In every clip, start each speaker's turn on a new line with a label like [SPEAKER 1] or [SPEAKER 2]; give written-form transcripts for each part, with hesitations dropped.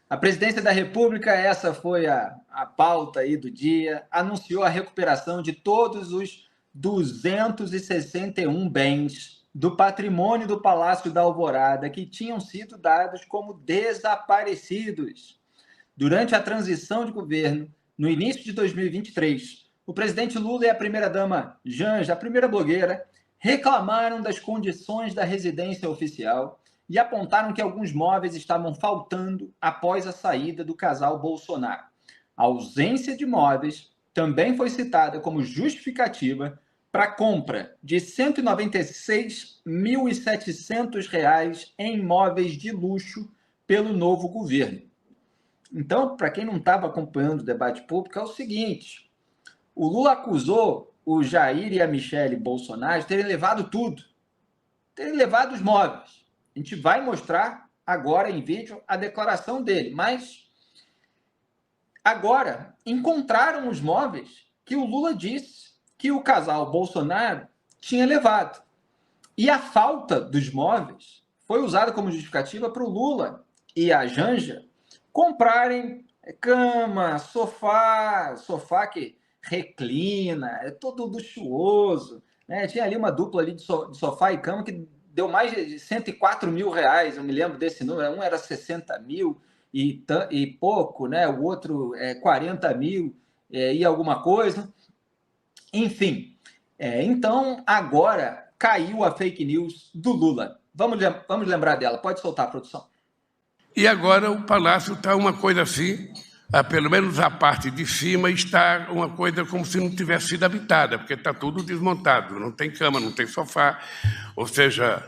[SPEAKER 1] A presidência da República, essa foi a pauta aí do dia, anunciou a recuperação de todos os 261 bens do patrimônio do Palácio da Alvorada que tinham sido dados como desaparecidos. Durante a transição de governo, no início de 2023, o presidente Lula e a primeira-dama Janja, a primeira blogueira, reclamaram das condições da residência oficial e apontaram que alguns móveis estavam faltando após a saída do casal Bolsonaro. A ausência de móveis também foi citada como justificativa para a compra de R$ 196.700 em móveis de luxo pelo novo governo. Então, para quem não estava acompanhando o debate público, é o seguinte: o Lula acusou o Jair e a Michele Bolsonaro de terem levado tudo, terem levado os móveis. A gente vai mostrar agora em vídeo a declaração dele, mas agora encontraram os móveis que o Lula disse que o casal Bolsonaro tinha levado. E a falta dos móveis foi usada como justificativa para o Lula e a Janja comprarem cama, sofá que reclina, é todo luxuoso, né? Tinha ali uma dupla ali de sofá e cama que deu mais de R$ 104 mil, eu me lembro desse número, um era 60 mil e pouco, né? O outro 40 mil e alguma coisa. Enfim, então agora caiu a fake news do Lula. Vamos lembrar dela, pode soltar a produção.
[SPEAKER 2] E agora o palácio está uma coisa assim, pelo menos a parte de cima está uma coisa como se não tivesse sido habitada, porque está tudo desmontado, não tem cama, não tem sofá, ou seja,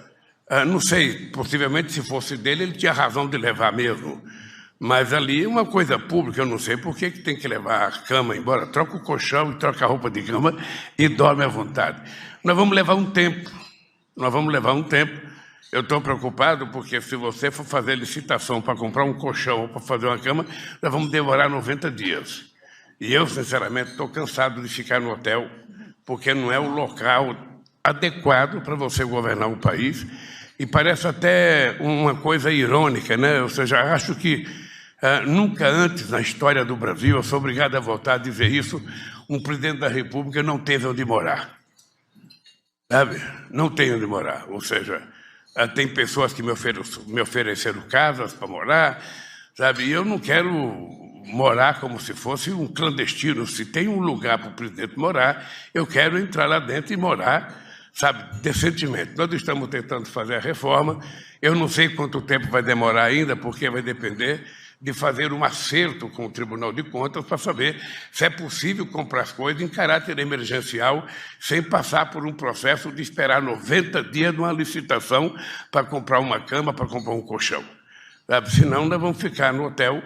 [SPEAKER 2] não sei, possivelmente se fosse dele ele tinha razão de levar mesmo, mas ali uma coisa pública, eu não sei por que tem que levar a cama embora, troca o colchão e troca a roupa de cama e dorme à vontade. Nós vamos levar um tempo. Eu estou preocupado porque se você for fazer licitação para comprar um colchão ou para fazer uma cama, nós vamos demorar 90 dias. E eu, sinceramente, estou cansado de ficar no hotel, porque não é o local adequado para você governar um país. E parece até uma coisa irônica, né? Ou seja, acho que nunca antes na história do Brasil, eu sou obrigado a voltar a dizer isso, um presidente da República não teve onde morar. Sabe? Não tem onde morar, ou seja, tem pessoas que me ofereceram casas para morar, sabe? E eu não quero morar como se fosse um clandestino. Se tem um lugar para o presidente morar, eu quero entrar lá dentro e morar, sabe, decentemente. Nós estamos tentando fazer a reforma. Eu não sei quanto tempo vai demorar ainda, porque vai depender de fazer um acerto com o Tribunal de Contas para saber se é possível comprar as coisas em caráter emergencial, sem passar por um processo de esperar 90 dias numa licitação para comprar uma cama, para comprar um colchão. Sabe? Senão, nós vamos ficar no hotel,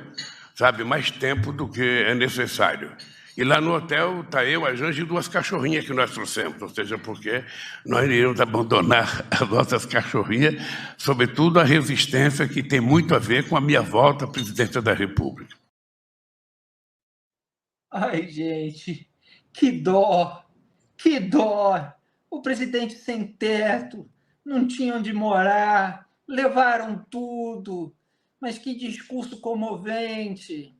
[SPEAKER 2] sabe, mais tempo do que é necessário. E lá no hotel está eu, a Janja e 2 cachorrinhas que nós trouxemos, ou seja, porque nós iríamos abandonar as nossas cachorrinhas, sobretudo a resistência que tem muito a ver com a minha volta à presidência da República.
[SPEAKER 1] Ai, gente, que dó, que dó. O presidente sem teto, não tinha onde morar, levaram tudo. Mas que discurso comovente.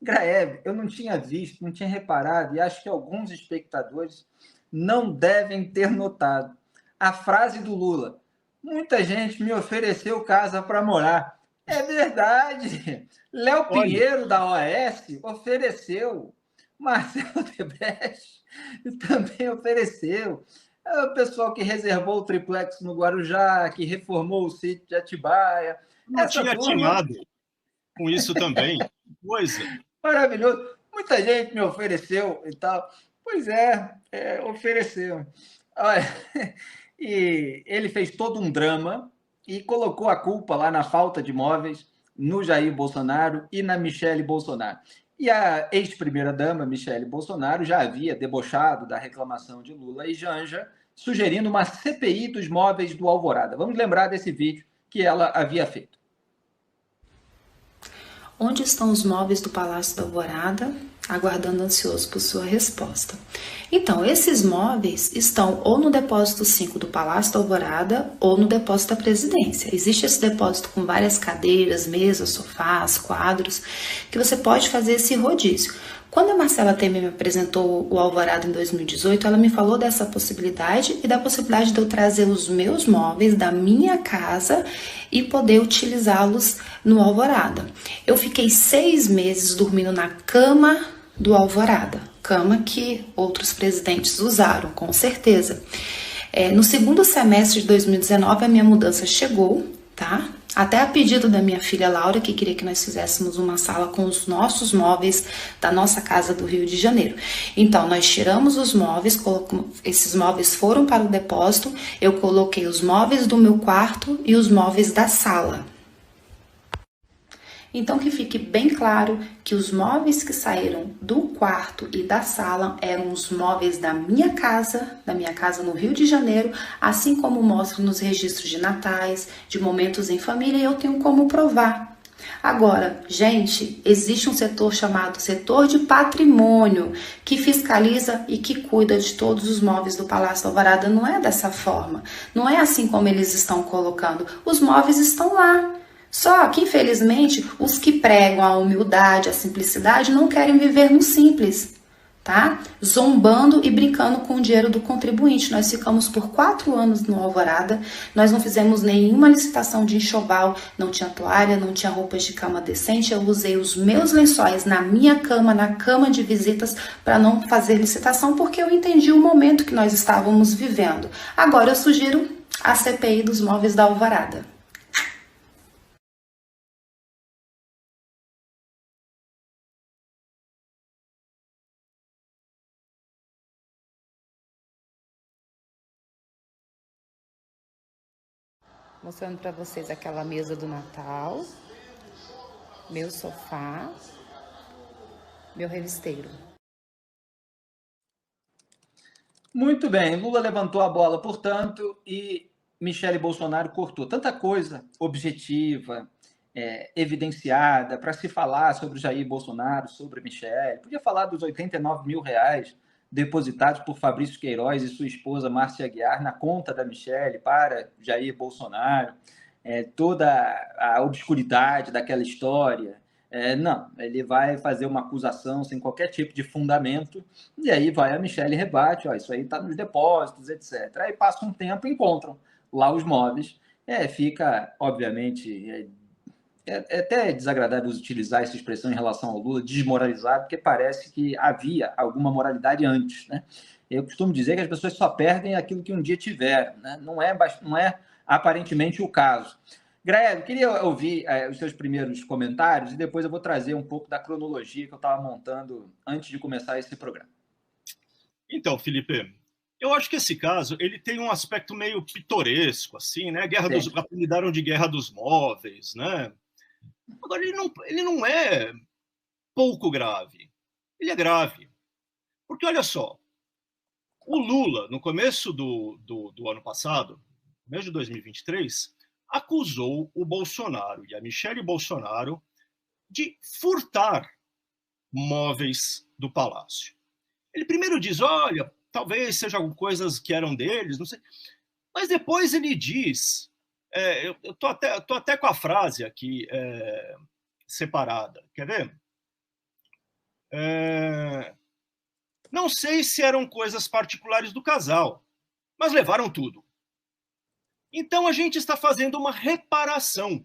[SPEAKER 1] Graeb, eu não tinha visto, não tinha reparado, e acho que alguns espectadores não devem ter notado. A frase do Lula: muita gente me ofereceu casa para morar. É verdade. Léo Pinheiro, da OAS, ofereceu. Marcelo Debrecht também ofereceu. O pessoal que reservou o triplex no Guarujá, que reformou o sítio de Atibaia.
[SPEAKER 3] Não tinha atinado com isso também. Coisa.
[SPEAKER 1] Maravilhoso. Muita gente me ofereceu e tal. Pois ofereceu. Olha, e ele fez todo um drama e colocou a culpa lá na falta de móveis no Jair Bolsonaro e na Michele Bolsonaro. E a ex-primeira-dama, Michele Bolsonaro, já havia debochado da reclamação de Lula e Janja, sugerindo uma CPI dos móveis do Alvorada. Vamos lembrar desse vídeo que ela havia feito.
[SPEAKER 4] Onde estão os móveis do Palácio da Alvorada? aguardando ansioso por sua resposta. Então, esses móveis estão ou no depósito 5 do Palácio da Alvorada ou no depósito da Presidência. Existe esse depósito com várias cadeiras, mesas, sofás, quadros, que você pode fazer esse rodízio. Quando a Marcela Temer me apresentou o Alvorada em 2018, ela me falou dessa possibilidade e da possibilidade de eu trazer os meus móveis da minha casa e poder utilizá-los no Alvorada. Eu fiquei 6 meses dormindo na cama do Alvorada, cama que outros presidentes usaram, com certeza. No segundo semestre de 2019, a minha mudança chegou, tá? Até a pedido da minha filha Laura, que queria que nós fizéssemos uma sala com os nossos móveis da nossa casa do Rio de Janeiro. Então, nós tiramos os móveis, esses móveis foram para o depósito, eu coloquei os móveis do meu quarto e os móveis da sala. Então, que fique bem claro que os móveis que saíram do quarto e da sala eram os móveis da minha casa no Rio de Janeiro, assim como mostro nos registros de natais, de momentos em família, e eu tenho como provar. Agora, gente, existe um setor chamado setor de patrimônio, que fiscaliza e que cuida de todos os móveis do Palácio da Alvorada. Não é dessa forma, não é assim como eles estão colocando. Os móveis estão lá. Só que, infelizmente, os que pregam a humildade, a simplicidade, não querem viver no simples, tá? Zombando e brincando com o dinheiro do contribuinte. Nós ficamos por 4 anos no Alvorada, nós não fizemos nenhuma licitação de enxoval, não tinha toalha, não tinha roupas de cama decente, eu usei os meus lençóis na minha cama, na cama de visitas, para não fazer licitação, porque eu entendi o momento que nós estávamos vivendo. Agora eu sugiro a CPI dos móveis da Alvorada. Mostrando para vocês aquela mesa do Natal, meu sofá, meu revisteiro.
[SPEAKER 1] Muito bem, Lula levantou a bola, portanto, e Michele Bolsonaro cortou tanta coisa objetiva, evidenciada, para se falar sobre Jair Bolsonaro, sobre Michele. Podia falar dos R$ 89 mil depositados por Fabrício Queiroz e sua esposa Márcia Aguiar na conta da Michele para Jair Bolsonaro, toda a obscuridade daquela história. Não, ele vai fazer uma acusação sem qualquer tipo de fundamento, e aí vai a Michele e rebate, isso aí está nos depósitos, etc. Aí passa um tempo, encontram lá os móveis, fica, obviamente, é até desagradável utilizar essa expressão em relação ao Lula, desmoralizado, porque parece que havia alguma moralidade antes, né? Eu costumo dizer que as pessoas só perdem aquilo que um dia tiveram, né? Não é aparentemente o caso. Graelio, queria ouvir os seus primeiros comentários e depois eu vou trazer um pouco da cronologia que eu estava montando antes de começar esse programa.
[SPEAKER 3] Então, Felipe, eu acho que esse caso ele tem um aspecto meio pitoresco, assim, né? Apelidaram de Guerra dos Móveis, né? Agora, ele não é pouco grave. Ele é grave. Porque, olha só, o Lula, no começo do ano passado, no mês de 2023, acusou o Bolsonaro e a Michele Bolsonaro de furtar móveis do palácio. Ele primeiro diz, olha, talvez sejam coisas que eram deles, não sei. Mas depois ele diz... eu tô até com a frase aqui separada. Quer ver? Não sei se eram coisas particulares do casal, mas levaram tudo. Então a gente está fazendo uma reparação,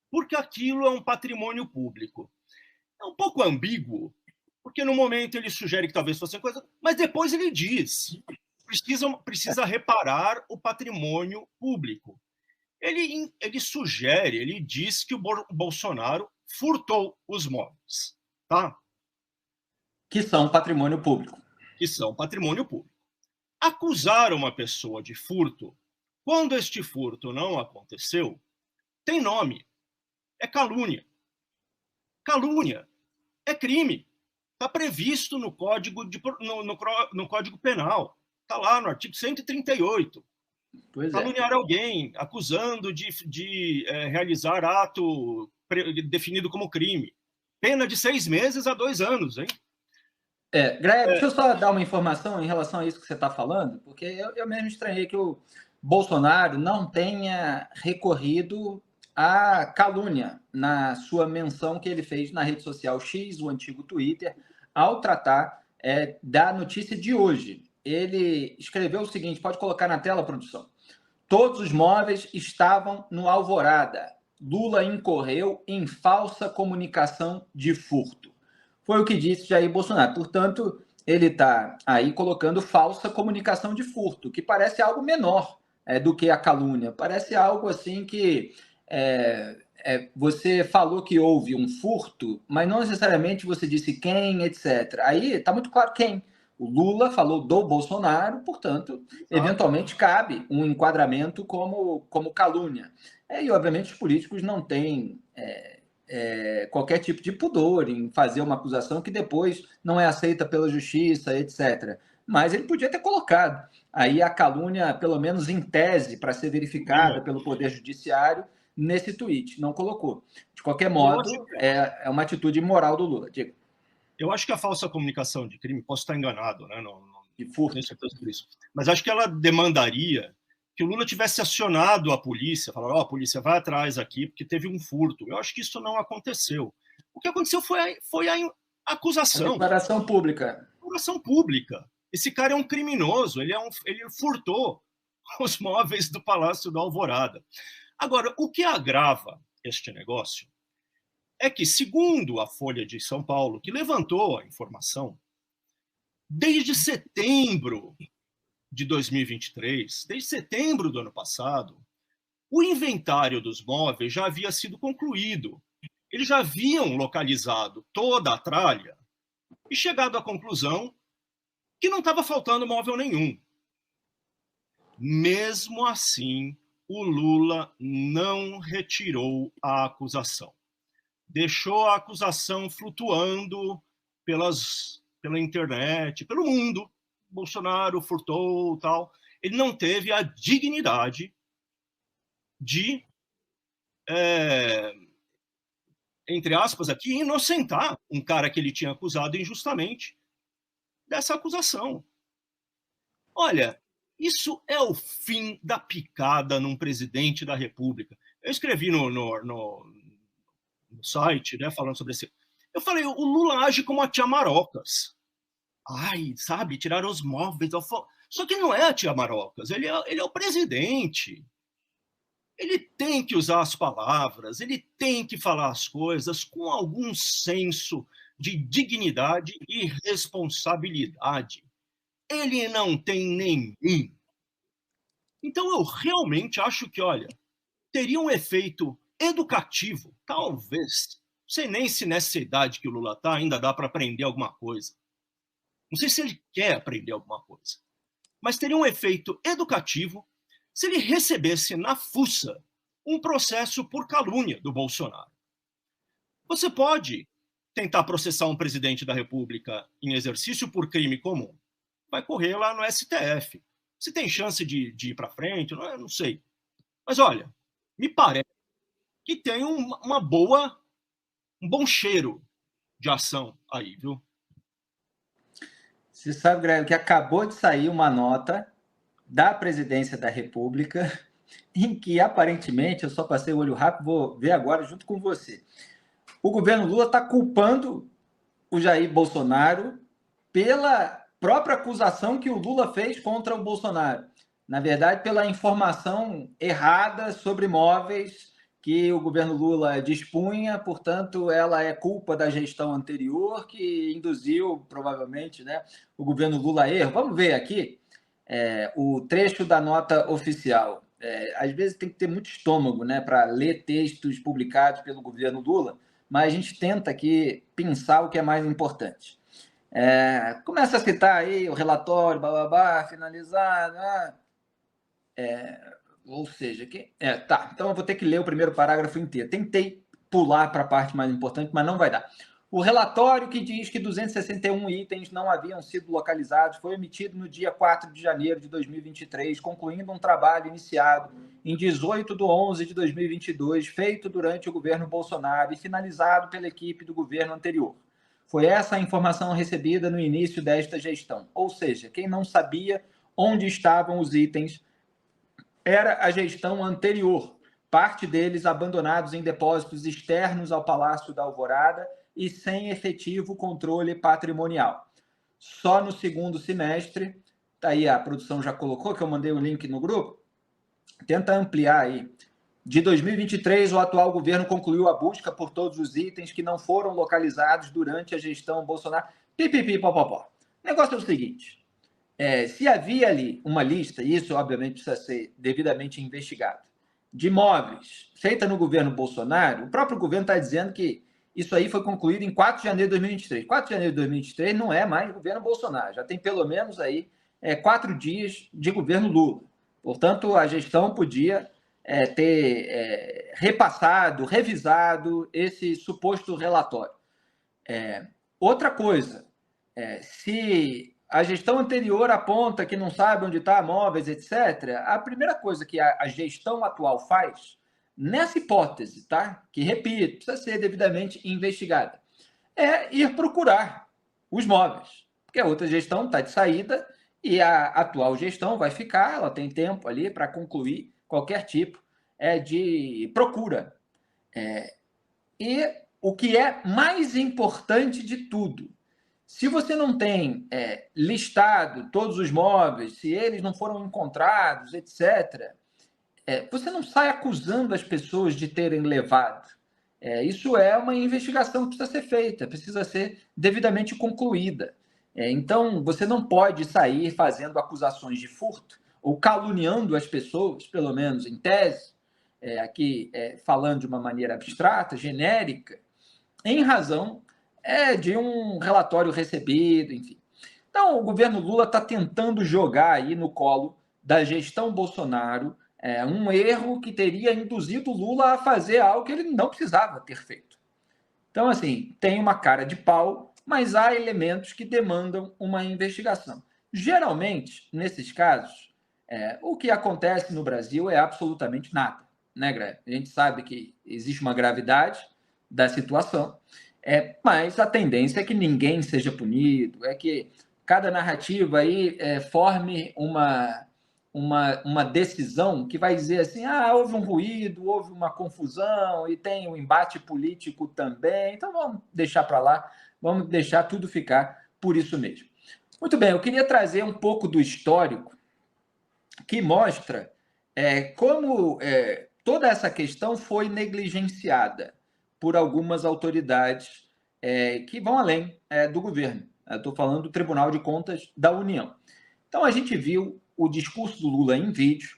[SPEAKER 3] porque aquilo é um patrimônio público. É um pouco ambíguo, porque no momento ele sugere que talvez fosse coisa, mas depois ele diz, precisa reparar o patrimônio público. Ele sugere, ele diz que o Bolsonaro furtou os móveis, tá?
[SPEAKER 1] Que são patrimônio público.
[SPEAKER 3] Que são patrimônio público. Acusar uma pessoa de furto, quando este furto não aconteceu, tem nome. É calúnia. Calúnia é crime. Está previsto no Código Penal. Está lá no artigo 138. Caluniar alguém, acusando de realizar ato definido como crime. Pena de 6 meses a 2 anos, hein?
[SPEAKER 1] Greg, deixa eu só dar uma informação em relação a isso que você está falando, porque eu mesmo estranhei que o Bolsonaro não tenha recorrido à calúnia na sua menção que ele fez na rede social X, o antigo Twitter, ao tratar da notícia de hoje. Ele escreveu o seguinte, pode colocar na tela, produção. Todos os móveis estavam no Alvorada. Lula incorreu em falsa comunicação de furto. Foi o que disse Jair Bolsonaro. Portanto, ele está aí colocando falsa comunicação de furto, que parece algo menor do que a calúnia. Parece algo assim que você falou que houve um furto, mas não necessariamente você disse quem, etc. Aí está muito claro quem. O Lula falou do Bolsonaro, portanto, eventualmente cabe um enquadramento como calúnia. E, obviamente, os políticos não têm qualquer tipo de pudor em fazer uma acusação que depois não é aceita pela justiça, etc. Mas ele podia ter colocado aí a calúnia, pelo menos em tese, para ser verificada pelo Poder Judiciário, nesse tweet. Não colocou. De qualquer modo, é uma atitude imoral do Lula. Diga.
[SPEAKER 3] Eu acho que a falsa comunicação de crime, posso estar enganado, né? Não
[SPEAKER 1] tenho
[SPEAKER 3] certeza por isso. Mas acho que ela demandaria que o Lula tivesse acionado a polícia, falando, a polícia vai atrás aqui porque teve um furto. Eu acho que isso não aconteceu. O que aconteceu foi a acusação.
[SPEAKER 1] A declaração pública.
[SPEAKER 3] Declaração pública. Esse cara é um criminoso, ele furtou os móveis do Palácio da Alvorada. Agora, o que agrava este negócio é que, segundo a Folha de São Paulo, que levantou a informação, desde setembro de 2023, desde setembro do ano passado, o inventário dos móveis já havia sido concluído. Eles já haviam localizado toda a tralha e chegado à conclusão que não estava faltando móvel nenhum. Mesmo assim, o Lula não retirou a acusação. Deixou a acusação flutuando pela internet, pelo mundo. Bolsonaro furtou, tal. Ele não teve a dignidade de, entre aspas aqui, inocentar um cara que ele tinha acusado injustamente dessa acusação. Olha, isso é o fim da picada num presidente da República. Eu escrevi no site, né, falando sobre esse... Eu falei, o Lula age como a tia Marocas. Ai, sabe, tiraram os móveis. Só que não é a tia Marocas, ele é o presidente. Ele tem que usar as palavras, ele tem que falar as coisas com algum senso de dignidade e responsabilidade. Ele não tem nenhum. Então, eu realmente acho que, olha, teria um efeito educativo, talvez. Não sei nem se nessa idade que o Lula está ainda dá para aprender alguma coisa. Não sei se ele quer aprender alguma coisa. Mas teria um efeito educativo se ele recebesse na fuça um processo por calúnia do Bolsonaro. Você pode tentar processar um presidente da República em exercício por crime comum. Vai correr lá no STF. Se tem chance de ir para frente, não sei. Mas, olha, me parece que tem um bom cheiro de ação aí, viu?
[SPEAKER 1] Você sabe, Greg, que acabou de sair uma nota da Presidência da República em que, aparentemente, eu só passei o olho rápido, vou ver agora junto com você. O governo Lula está culpando o Jair Bolsonaro pela própria acusação que o Lula fez contra o Bolsonaro. Na verdade, pela informação errada sobre imóveis que o governo Lula dispunha, portanto, ela é culpa da gestão anterior que induziu, provavelmente, né, o governo Lula a erro. Vamos ver aqui o trecho da nota oficial. Às vezes tem que ter muito estômago, né, para ler textos publicados pelo governo Lula, mas a gente tenta aqui pensar o que é mais importante. Começa a citar aí o relatório, finalizado, ou seja, tá, então eu vou ter que ler o primeiro parágrafo inteiro. Tentei pular para a parte mais importante, mas não vai dar. O relatório que diz que 261 itens não haviam sido localizados foi emitido no dia 4 de janeiro de 2023, concluindo um trabalho iniciado em 18/11/2022, feito durante o governo Bolsonaro e finalizado pela equipe do governo anterior. Foi essa a informação recebida no início desta gestão. Ou seja, quem não sabia onde estavam os itens era a gestão anterior, parte deles abandonados em depósitos externos ao Palácio da Alvorada e sem efetivo controle patrimonial. Só no segundo semestre, tá aí a produção já colocou, que eu mandei o link no grupo, tenta ampliar aí. De 2023, o atual governo concluiu a busca por todos os itens que não foram localizados durante a gestão Bolsonaro. Pipipipopopó. O negócio é o seguinte, se havia ali uma lista, e isso obviamente precisa ser devidamente investigado, de imóveis feita no governo Bolsonaro, o próprio governo está dizendo que isso aí foi concluído em 4 de janeiro de 2023. 4 de janeiro de 2023 não é mais governo Bolsonaro, já tem pelo menos aí 4 dias de governo Lula. Portanto, a gestão podia ter repassado, revisado esse suposto relatório. Outra coisa, se a gestão anterior aponta que não sabe onde está móveis, etc., a primeira coisa que a gestão atual faz, nessa hipótese, tá? Que, repito, precisa ser devidamente investigada, é ir procurar os móveis, porque a outra gestão está de saída e a atual gestão vai ficar, ela tem tempo ali para concluir qualquer tipo de procura. E o que é mais importante de tudo, se você não tem listado todos os móveis, se eles não foram encontrados, etc., você não sai acusando as pessoas de terem levado. Isso é uma investigação que precisa ser feita, precisa ser devidamente concluída. Então, você não pode sair fazendo acusações de furto ou caluniando as pessoas, pelo menos em tese, aqui falando de uma maneira abstrata, genérica, em razão de um relatório recebido, enfim. Então, o governo Lula está tentando jogar aí no colo da gestão Bolsonaro um erro que teria induzido Lula a fazer algo que ele não precisava ter feito. Então, assim, tem uma cara de pau, mas há elementos que demandam uma investigação. Geralmente, nesses casos, o que acontece no Brasil é absolutamente nada, né, Greg? A gente sabe que existe uma gravidade da situação, mas a tendência é que ninguém seja punido, é que cada narrativa aí forme uma decisão que vai dizer assim, houve um ruído, houve uma confusão e tem um embate político também, então vamos deixar para lá, vamos deixar tudo ficar por isso mesmo. Muito bem, eu queria trazer um pouco do histórico que mostra como toda essa questão foi negligenciada por algumas autoridades que vão além do governo. Estou falando do Tribunal de Contas da União. Então, a gente viu o discurso do Lula em vídeo.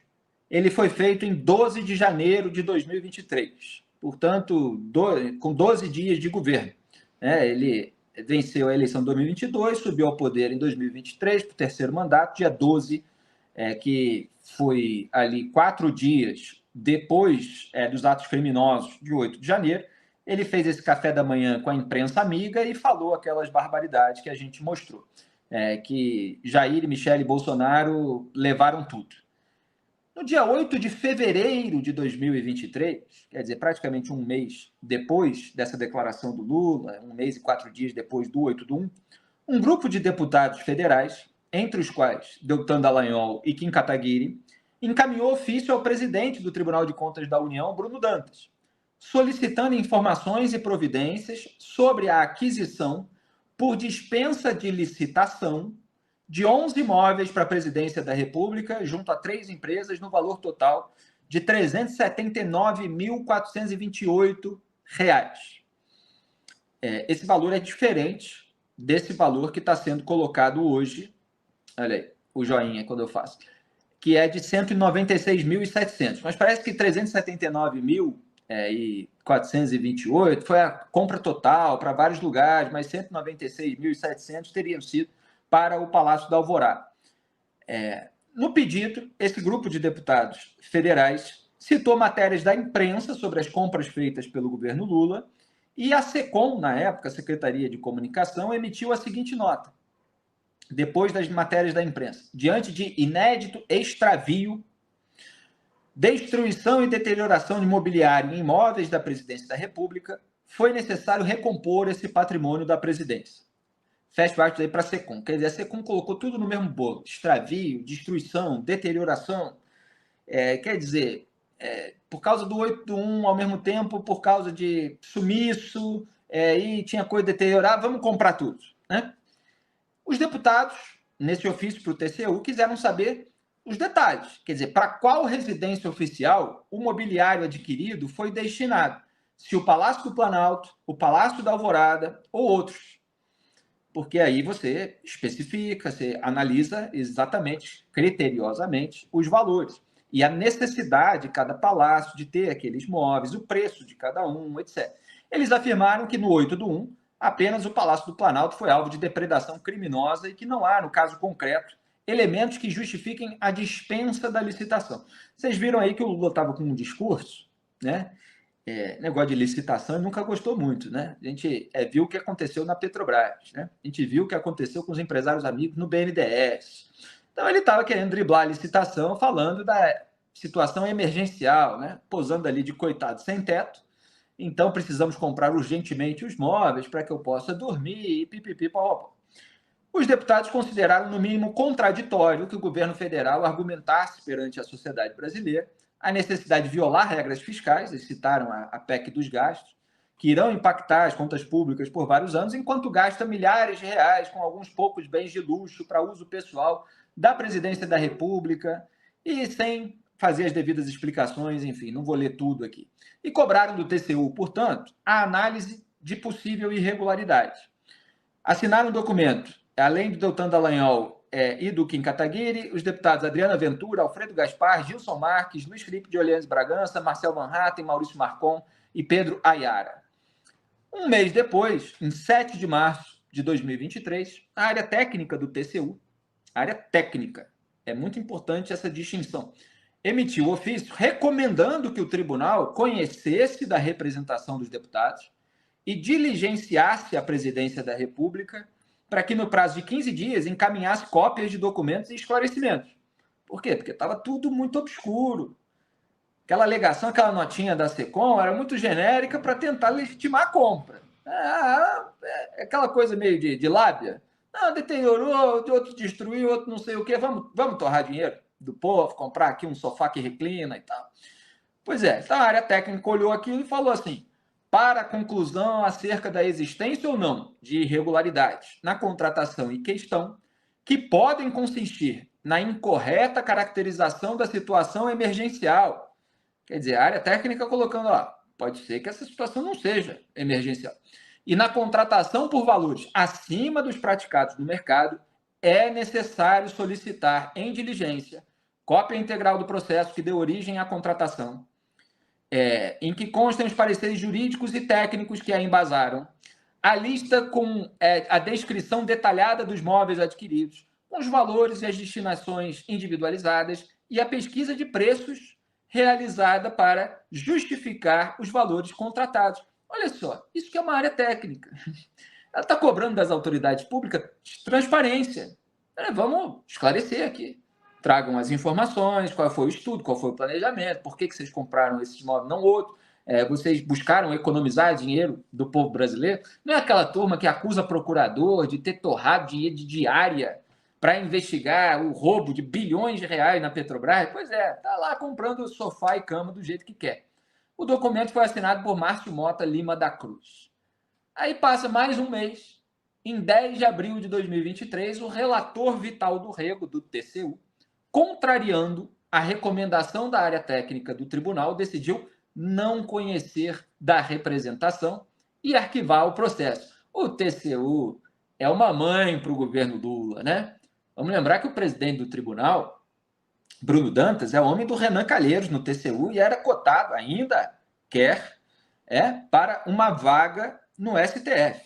[SPEAKER 1] Ele foi feito em 12 de janeiro de 2023. Portanto, com 12 dias de governo. Ele venceu a eleição de 2022, subiu ao poder em 2023, para o terceiro mandato, dia 12, que foi ali 4 dias depois dos atos criminosos de 8 de janeiro. Ele fez esse café da manhã com a imprensa amiga e falou aquelas barbaridades que a gente mostrou. Que Jair, Michele e Bolsonaro levaram tudo. No dia 8 de fevereiro de 2023, quer dizer, praticamente um mês depois dessa declaração do Lula, 1 mês e 4 dias depois do 8/1, um grupo de deputados federais, entre os quais Deltan Dallagnol e Kim Kataguiri, encaminhou ofício ao presidente do Tribunal de Contas da União, Bruno Dantas, solicitando informações e providências sobre a aquisição por dispensa de licitação de 11 imóveis para a presidência da República, junto a 3 empresas, no valor total de R$ 379.428. Esse valor é diferente desse valor que está sendo colocado hoje, olha aí, o joinha quando eu faço, que é de 196.700, mas parece que 379.428 foi a compra total para vários lugares, mas 196.700 teriam sido para o Palácio da Alvorada. No pedido, esse grupo de deputados federais citou matérias da imprensa sobre as compras feitas pelo governo Lula e a SECOM, na época, a Secretaria de Comunicação, emitiu a seguinte nota, depois das matérias da imprensa: diante de inédito extravio, destruição e deterioração de mobiliário em imóveis da Presidência da República, foi necessário recompor esse patrimônio da presidência. Fecha aspas aí para a SECOM. Quer dizer, a SECOM colocou tudo no mesmo bolo. Extravio, destruição, deterioração. Quer dizer, por causa do 8/1, ao mesmo tempo, por causa de sumiço, e tinha coisa deteriorada, vamos comprar tudo, né? Os deputados, nesse ofício para o TCU, quiseram saber os detalhes. Quer dizer, para qual residência oficial o mobiliário adquirido foi destinado. Se o Palácio do Planalto, o Palácio da Alvorada ou outros. Porque aí você especifica, você analisa exatamente, criteriosamente, os valores. E a necessidade de cada palácio de ter aqueles móveis, o preço de cada um, etc. Eles afirmaram que no 8/1, apenas o Palácio do Planalto foi alvo de depredação criminosa e que não há, no caso concreto, elementos que justifiquem a dispensa da licitação. Vocês viram aí que o Lula estava com um discurso, né? Negócio de licitação, ele nunca gostou muito, né? A gente viu o que aconteceu na Petrobras, né? A gente viu o que aconteceu com os empresários amigos no BNDES. Então, ele estava querendo driblar a licitação, falando da situação emergencial, né? Posando ali de coitado sem teto. Então, precisamos comprar urgentemente os móveis para que eu possa dormir e pipipi, pau. Os deputados consideraram, no mínimo, contraditório que o governo federal argumentasse perante a sociedade brasileira a necessidade de violar regras fiscais, eles citaram a PEC dos gastos, que irão impactar as contas públicas por vários anos, enquanto gasta milhares de reais com alguns poucos bens de luxo para uso pessoal da presidência da República e sem fazer as devidas explicações, enfim, não vou ler tudo aqui. E cobraram do TCU, portanto, a análise de possível irregularidade. Assinaram o documento, além do Deltan Dallagnol e do Kim Kataguiri, os deputados Adriana Ventura, Alfredo Gaspar, Gilson Marques, Luiz Felipe de Orleans Bragança, Marcel Van Hatten, Maurício Marcon e Pedro Ayara. Um mês depois, em 7 de março de 2023, a área técnica do TCU, a área técnica, é muito importante essa distinção, emitiu ofício recomendando que o tribunal conhecesse da representação dos deputados e diligenciasse a presidência da República para que, no prazo de 15 dias, encaminhasse cópias de documentos e esclarecimentos. Por quê? Porque estava tudo muito obscuro. Aquela alegação, aquela notinha da SECOM era muito genérica para tentar legitimar a compra. Aquela coisa meio de lábia. Não, deteriorou, outro destruiu, outro não sei o quê. Vamos torrar dinheiro do povo, comprar aqui um sofá que reclina e tal. Pois é, então a área técnica olhou aquilo e falou assim: para a conclusão acerca da existência ou não de irregularidades na contratação em questão, que podem consistir na incorreta caracterização da situação emergencial. Quer dizer, a área técnica colocando, pode ser que essa situação não seja emergencial. E na contratação por valores acima dos praticados no mercado, é necessário solicitar em diligência cópia integral do processo que deu origem à contratação, em que constem os pareceres jurídicos e técnicos que a embasaram, a lista com a descrição detalhada dos móveis adquiridos, com os valores e as destinações individualizadas e a pesquisa de preços realizada para justificar os valores contratados. Olha só, isso que é uma área técnica. Ela está cobrando das autoridades públicas transparência. Vamos esclarecer aqui. Tragam as informações, qual foi o estudo, qual foi o planejamento, por que vocês compraram esse imóvel, não outro. Vocês buscaram economizar dinheiro do povo brasileiro. Não é aquela turma que acusa procurador de ter torrado dinheiro de diária para investigar o roubo de bilhões de reais na Petrobras. Pois está lá comprando sofá e cama do jeito que quer. O documento foi assinado por Márcio Mota Lima da Cruz. Aí passa mais um mês. Em 10 de abril de 2023, o relator Vital do Rego, do TCU, contrariando a recomendação da área técnica do tribunal, decidiu não conhecer da representação e arquivar o processo. O TCU é uma mãe para o governo Lula, né? Vamos lembrar que o presidente do tribunal, Bruno Dantas, é homem do Renan Calheiros no TCU e era cotado, ainda quer, para uma vaga no STF.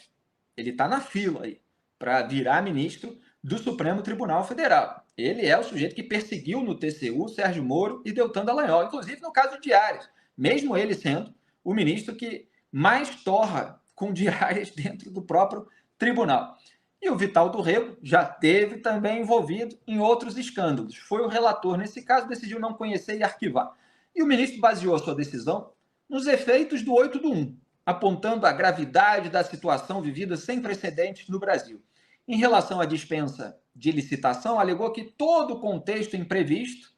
[SPEAKER 1] Ele está na fila aí para virar ministro do Supremo Tribunal Federal. Ele é o sujeito que perseguiu no TCU Sérgio Moro e Deltan Dallagnol, inclusive no caso de diárias, mesmo ele sendo o ministro que mais torra com diárias dentro do próprio tribunal. E o Vital do Rego já teve também envolvido em outros escândalos. Foi o relator, nesse caso, decidiu não conhecer e arquivar. E o ministro baseou a sua decisão nos efeitos do 8/1. apontando a gravidade da situação vivida sem precedentes no Brasil. Em relação à dispensa de licitação, alegou que todo o contexto imprevisto,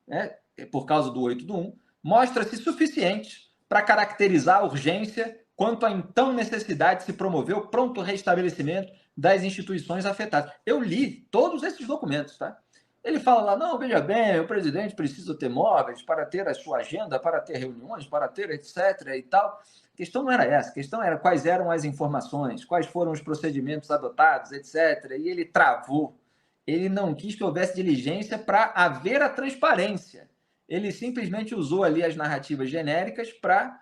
[SPEAKER 1] né, por causa do 8 do 1, mostra-se suficiente para caracterizar a urgência quanto à então necessidade de se promover o pronto restabelecimento das instituições afetadas. Eu li todos esses documentos, tá? Ele fala lá, não, veja bem, o presidente precisa ter móveis para ter a sua agenda, para ter reuniões, para ter etc. e tal. A questão não era essa, a questão era quais eram as informações, quais foram os procedimentos adotados, etc. E ele travou. Ele não quis que houvesse diligência para haver a transparência. Ele simplesmente usou ali as narrativas genéricas para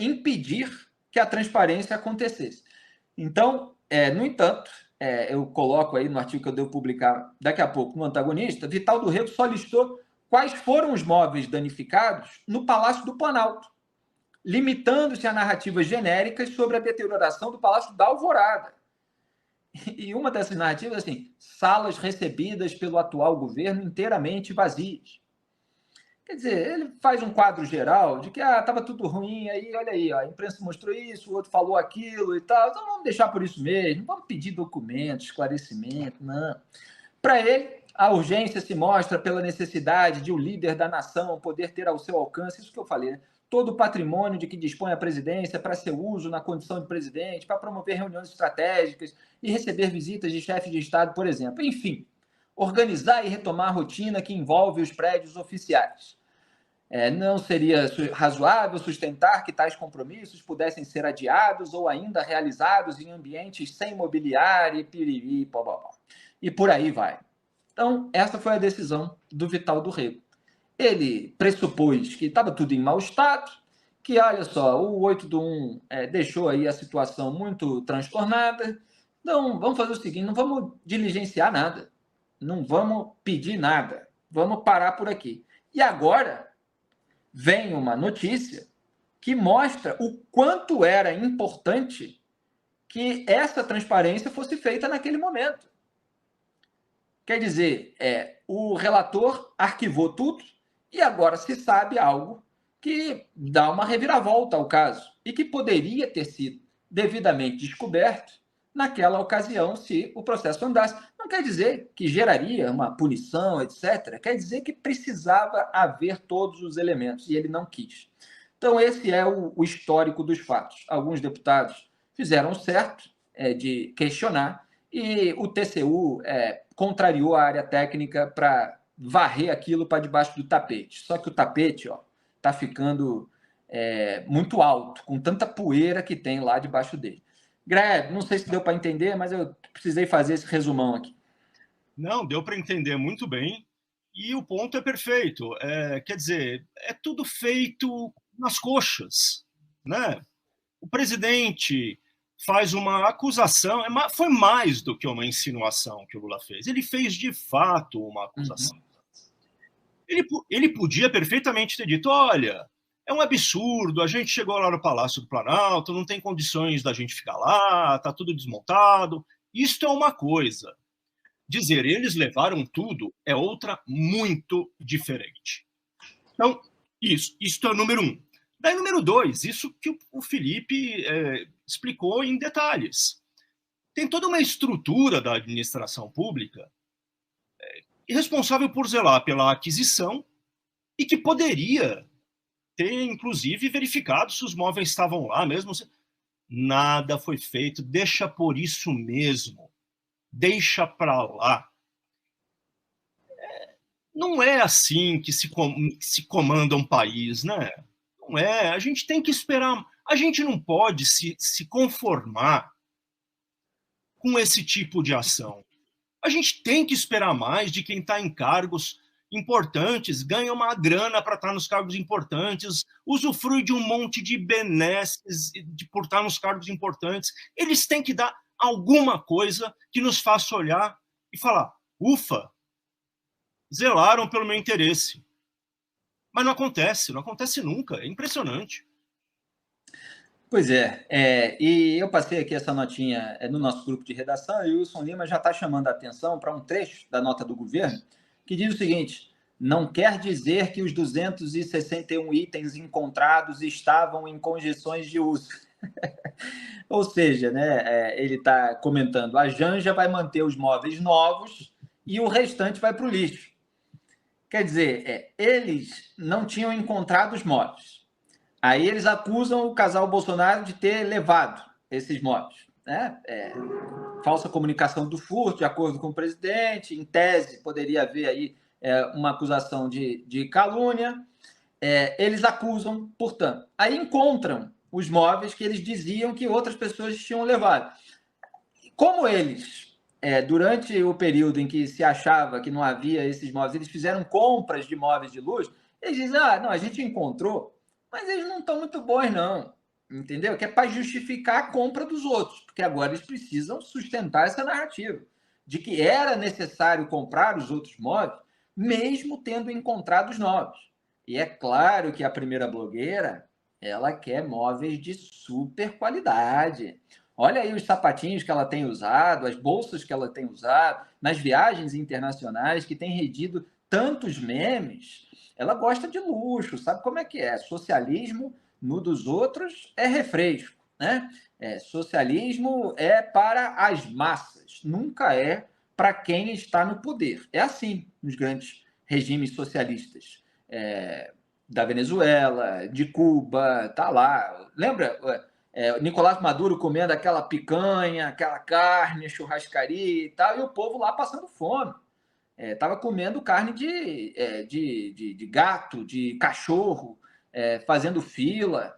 [SPEAKER 1] impedir que a transparência acontecesse. Então, no entanto, eu coloco aí no artigo que eu devo publicar daqui a pouco no Antagonista, Vital do Rego só listou quais foram os móveis danificados no Palácio do Planalto, limitando-se a narrativas genéricas sobre a deterioração do Palácio da Alvorada. E uma dessas narrativas, assim, salas recebidas pelo atual governo inteiramente vazias. Quer dizer, ele faz um quadro geral de que estava tudo ruim, aí olha aí, a imprensa mostrou isso, o outro falou aquilo e tal, então vamos deixar por isso mesmo, vamos pedir documentos, esclarecimento, não. Para ele, a urgência se mostra pela necessidade de o líder da nação poder ter ao seu alcance, isso que eu falei, né? Todo o patrimônio de que dispõe a presidência para seu uso na condição de presidente, para promover reuniões estratégicas e receber visitas de chefes de Estado, por exemplo. Enfim, organizar e retomar a rotina que envolve os prédios oficiais. Não seria razoável sustentar que tais compromissos pudessem ser adiados ou ainda realizados em ambientes sem mobiliário e piriri, e por aí vai. Então, essa foi a decisão do Vital do Rego. Ele pressupôs que estava tudo em mau estado, que, olha só, o 8 do 1 deixou aí a situação muito transtornada. Então, vamos fazer o seguinte, não vamos diligenciar nada, não vamos pedir nada, vamos parar por aqui. E agora vem uma notícia que mostra o quanto era importante que essa transparência fosse feita naquele momento. Quer dizer, o relator arquivou tudo e agora se sabe algo que dá uma reviravolta ao caso e que poderia ter sido devidamente descoberto naquela ocasião se o processo andasse. Não quer dizer que geraria uma punição, etc. Quer dizer que precisava haver todos os elementos e ele não quis. Então, esse é o histórico dos fatos. Alguns deputados fizeram certo de questionar e o TCU contrariou a área técnica para varrer aquilo para debaixo do tapete. Só que o tapete está ficando muito alto, com tanta poeira que tem lá debaixo dele. Greg, não sei se deu para entender, mas eu precisei fazer esse resumão aqui.
[SPEAKER 3] Não, deu para entender muito bem. E o ponto é perfeito. Quer dizer, é tudo feito nas coxas, né? O presidente faz uma acusação, foi mais do que uma insinuação que o Lula fez. Ele fez, de fato, uma acusação. Ele podia perfeitamente ter dito, olha, é um absurdo, a gente chegou lá no Palácio do Planalto, não tem condições da gente ficar lá, está tudo desmontado. Isto é uma coisa. Dizer eles levaram tudo é outra muito diferente. Então, isso é o número 1. Daí, número 2, isso que o Felipe explicou em detalhes. Tem toda uma estrutura da administração pública responsável por zelar pela aquisição e que poderia ter, inclusive, verificado se os móveis estavam lá mesmo. Nada foi feito, deixa por isso mesmo. Deixa para lá. Não é assim que se comanda um país, né? Não é. A gente tem que esperar. A gente não pode se conformar com esse tipo de ação. A gente tem que esperar mais de quem está em cargos importantes, ganha uma grana para estar nos cargos importantes, usufrui de um monte de benesses por estar nos cargos importantes. Eles têm que dar alguma coisa que nos faça olhar e falar, ufa, zelaram pelo meu interesse. Mas não acontece nunca, é impressionante.
[SPEAKER 1] Pois e eu passei aqui essa notinha no nosso grupo de redação e o Wilson Lima já está chamando a atenção para um trecho da nota do governo que diz o seguinte, não quer dizer que os 261 itens encontrados estavam em condições de uso. Ou seja, né, ele está comentando, a Janja vai manter os móveis novos e o restante vai para o lixo. Quer dizer, eles não tinham encontrado os móveis. Aí eles acusam o casal Bolsonaro de ter levado esses móveis. Né? Falsa comunicação do furto, de acordo com o presidente, em tese poderia haver aí uma acusação de calúnia. Eles acusam, portanto. Aí encontram os móveis que eles diziam que outras pessoas tinham levado. Como eles, durante o período em que se achava que não havia esses móveis, eles fizeram compras de móveis de luxo, eles dizem, não, a gente encontrou, mas eles não estão muito bons, não. Entendeu? Que é para justificar a compra dos outros, porque agora eles precisam sustentar essa narrativa de que era necessário comprar os outros móveis, mesmo tendo encontrado os novos. E é claro que a primeira blogueira, ela quer móveis de super qualidade. Olha aí os sapatinhos que ela tem usado, as bolsas que ela tem usado, nas viagens internacionais que tem rendido tantos memes. Ela gosta de luxo, sabe como é que é? Socialismo no dos outros é refresco, né? Socialismo é para as massas, nunca é para quem está no poder. É assim nos grandes regimes socialistas. Da Venezuela, de Cuba, tá lá. Lembra Nicolás Maduro comendo aquela picanha, aquela carne, churrascaria e tal, e o povo lá passando fome. Estava comendo carne de gato, de cachorro, fazendo fila.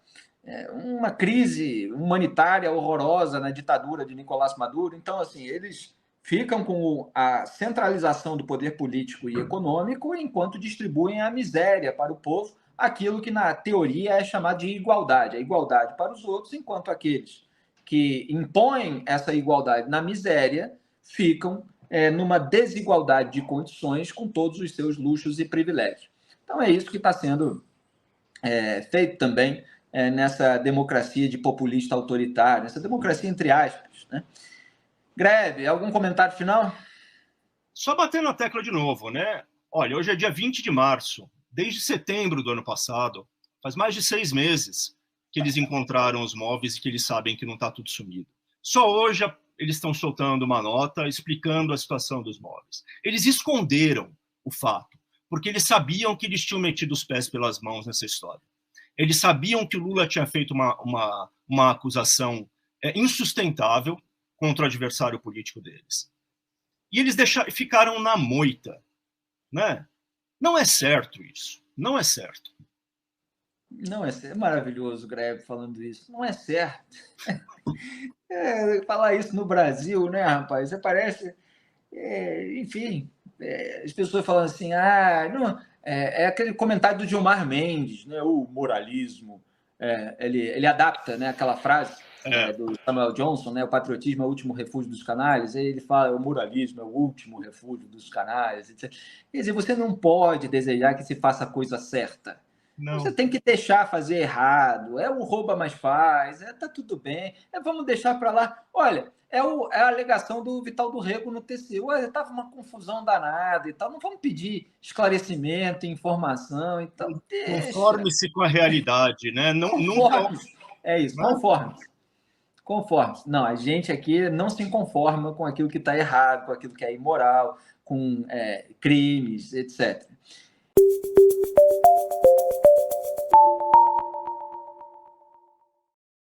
[SPEAKER 1] Uma crise humanitária horrorosa na ditadura de Nicolás Maduro. Então, assim, eles ficam com a centralização do poder político e econômico enquanto distribuem a miséria para o povo, aquilo que na teoria é chamado de igualdade. A igualdade para os outros, enquanto aqueles que impõem essa igualdade na miséria ficam numa desigualdade de condições com todos os seus luxos e privilégios. Então é isso que está sendo feito também nessa democracia de populista autoritário, nessa democracia entre aspas, né? Greve, algum comentário final?
[SPEAKER 3] Só batendo na tecla de novo, né? Olha, hoje é dia 20 de março. Desde setembro do ano passado, faz mais de 6 meses que eles encontraram os móveis e que eles sabem que não está tudo sumido. Só hoje eles estão soltando uma nota explicando a situação dos móveis. Eles esconderam o fato, porque eles sabiam que eles tinham metido os pés pelas mãos nessa história. Eles sabiam que o Lula tinha feito uma acusação insustentável contra o adversário político deles. E eles ficaram na moita, né? Não é certo isso. Não é certo.
[SPEAKER 1] Não é certo. É maravilhoso o Greve falando isso. Não é certo. Falar isso no Brasil, né, rapaz? Você parece... enfim, as pessoas falando assim, não, é aquele comentário do Gilmar Mendes, né? O moralismo. Ele adapta, né, aquela frase do Samuel Johnson, né? O patriotismo é o último refúgio dos canalhas. Aí ele fala, o moralismo é o último refúgio dos canalhas, etc. Quer dizer, você não pode desejar que se faça a coisa certa. Não. Você tem que deixar fazer errado. O rouba, mas faz. Tá tudo bem. Vamos deixar para lá. Olha, é a alegação do Vital do Rego no TCU. Estava uma confusão danada e tal. Não vamos pedir esclarecimento, informação e tal.
[SPEAKER 3] Conforme-se com a realidade, né?
[SPEAKER 1] Conforme-se. É isso, conforme-se. Conforme-se. Não, a gente aqui não se conforma com aquilo que está errado, com aquilo que é imoral, com crimes, etc.